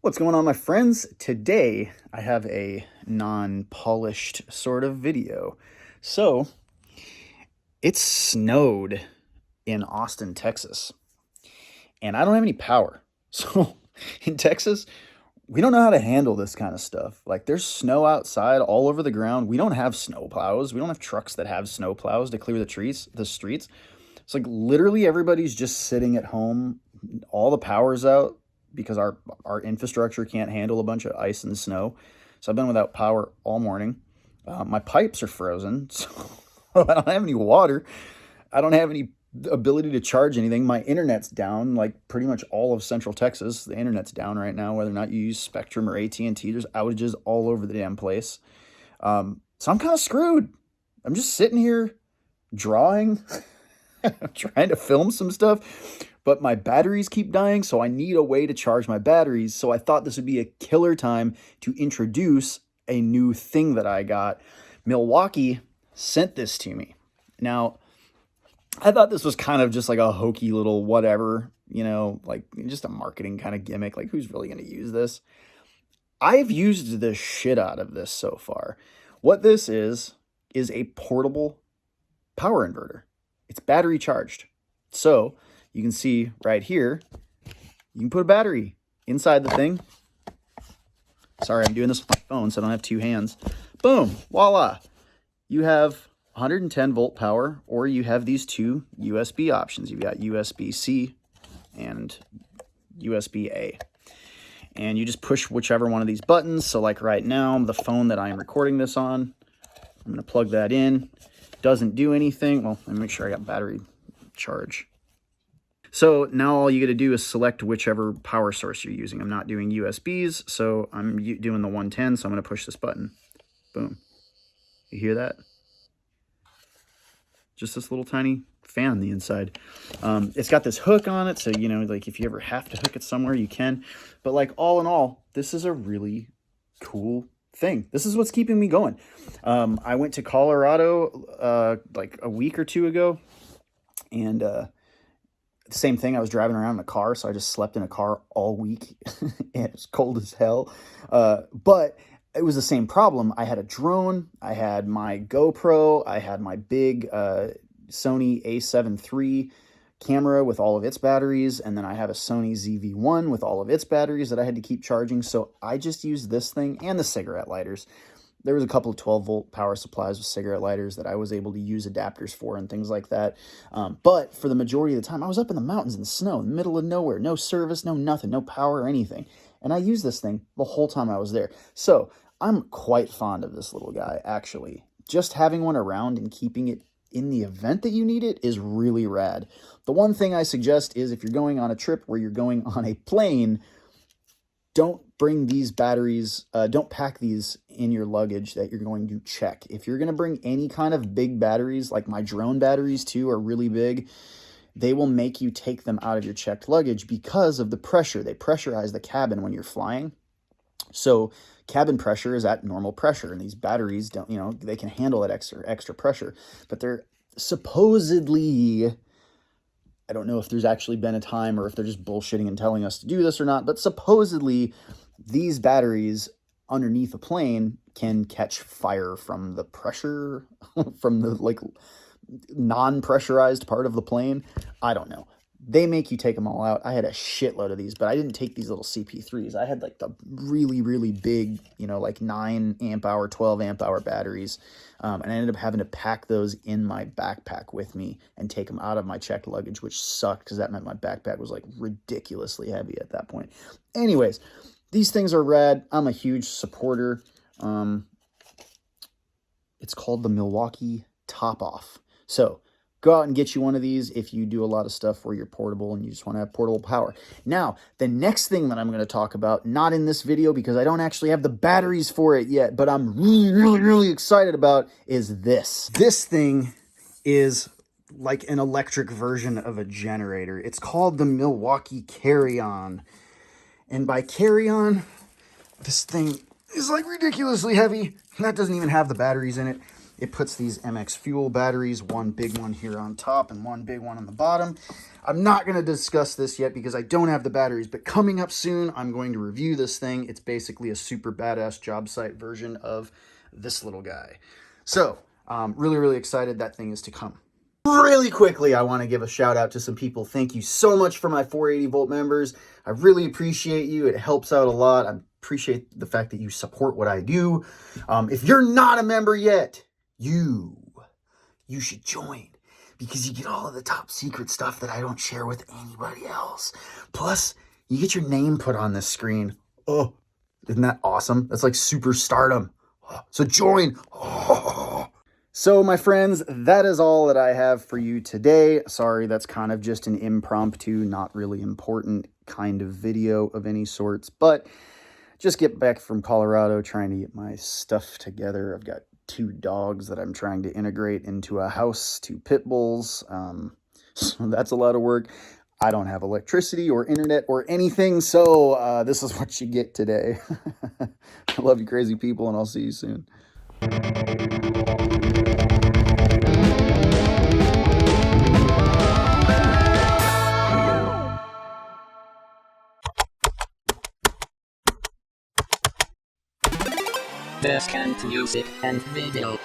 What's going on, my friends? Today I have a non-polished sort of video. So it snowed in Austin, Texas, and I don't have any power. So in Texas, we don't know how to handle this kind of stuff. Like, there's snow outside all over the ground. We don't have snow plows. We don't have trucks that have snow plows to clear the streets. It's like literally everybody's just sitting at home. All the power's out because our infrastructure can't handle a bunch of ice and snow. So I've been without power all morning. My pipes are frozen, so I don't have any water. I don't have any ability to charge anything. My internet's down, like pretty much all of Central Texas. The internet's down right now, whether or not you use Spectrum or AT&T. There's outages all over the damn place. So I'm kind of screwed. I'm just sitting here drawing, trying to film some stuff, but my batteries keep dying, so I need a way to charge my batteries. So I thought this would be a killer time to introduce a new thing that I got. Milwaukee sent this to me. Now, I thought this was kind of just like a hokey little whatever, like just a marketing kind of gimmick. Like, who's really going to use this? I've used the shit out of this so far. What this is a portable power inverter. It's battery charged. So you can see right here, you can put a battery inside the thing. Sorry, I'm doing this with my phone, so I don't have two hands. Boom, voila. You have 110 volt power, or you have these two USB options. You've got USB-C and USB-A. And you just push whichever one of these buttons. So like right now, the phone that I am recording this on, I'm going to plug that in. Doesn't do anything. Well, let me make sure I got battery charge. So now all you got to do is select whichever power source you're using. I'm not doing USBs, so I'm doing the 110, so I'm going to push this button. Boom. You hear that? Just this little tiny fan on the inside. It's got this hook on it, so, like if you ever have to hook it somewhere, you can. But like all in all, this is a really cool thing. This is what's keeping me going. I went to Colorado like a week or two ago, and same thing. I was driving around in a car, so I just slept in a car all week, and it was cold as hell. But it was the same problem. I had a drone, I had my GoPro, I had my big Sony A7 III camera with all of its batteries, and then I have a Sony ZV-1 with all of its batteries that I had to keep charging. So I just used this thing and the cigarette lighters. There was a couple of 12 volt power supplies with cigarette lighters that I was able to use adapters for and things like that. But for the majority of the time, I was up in the mountains in the snow, in the middle of nowhere, no service, no nothing, no power or anything. And I used this thing the whole time I was there. So I'm quite fond of this little guy, actually. Just having one around and keeping it in the event that you need it is really rad. The one thing I suggest is if you're going on a trip where you're going on a plane, don't bring these batteries, don't pack these in your luggage that you're going to check. If you're going to bring any kind of big batteries, like my drone batteries too are really big, they will make you take them out of your checked luggage because of the pressure. They pressurize the cabin when you're flying. So cabin pressure is at normal pressure, and these batteries don't, they can handle that extra pressure. But they're supposedly, I don't know if there's actually been a time or if they're just bullshitting and telling us to do this or not, but supposedly these batteries underneath a plane can catch fire from the pressure, from the like non-pressurized part of the plane. I don't know. They make you take them all out. I had a shitload of these, but I didn't take these little CP3s. I had like the really, really big, like 9 amp hour, 12 amp hour batteries. And I ended up having to pack those in my backpack with me and take them out of my checked luggage, which sucked because that meant my backpack was like ridiculously heavy at that point. Anyways, these things are rad. I'm a huge supporter. It's called the Milwaukee Topoff. So go out and get you one of these if you do a lot of stuff where you're portable and you just want to have portable power. Now, the next thing that I'm going to talk about, not in this video because I don't actually have the batteries for it yet, but I'm really, really, really excited about, is this. This thing is like an electric version of a generator. It's called the Milwaukee Carry-On. And by Carry-On, this thing is like ridiculously heavy. That doesn't even have the batteries in it. It puts these MX Fuel batteries, one big one here on top and one big one on the bottom. I'm not going to discuss this yet because I don't have the batteries, but coming up soon, I'm going to review this thing. It's basically a super badass job site version of this little guy. So, really, really excited that thing is to come. Really quickly, I want to give a shout out to some people. Thank you so much for my 480 volt members. I really appreciate you. It helps out a lot. I appreciate the fact that you support what I do. If you're not a member yet, you should join, because you get all of the top secret stuff that I don't share with anybody else. Plus, you get your name put on this screen. Oh, isn't that awesome? That's like super stardom. So join. So my friends, that is all that I have for you today. Sorry, that's kind of just an impromptu, not really important kind of video of any sorts, but just get back from Colorado trying to get my stuff together. I've got 2 dogs that I'm trying to integrate into a house, 2 pit bulls. So that's a lot of work. I don't have electricity or internet or anything, so this is what you get today. I love you crazy people, and I'll see you soon. Best music and video.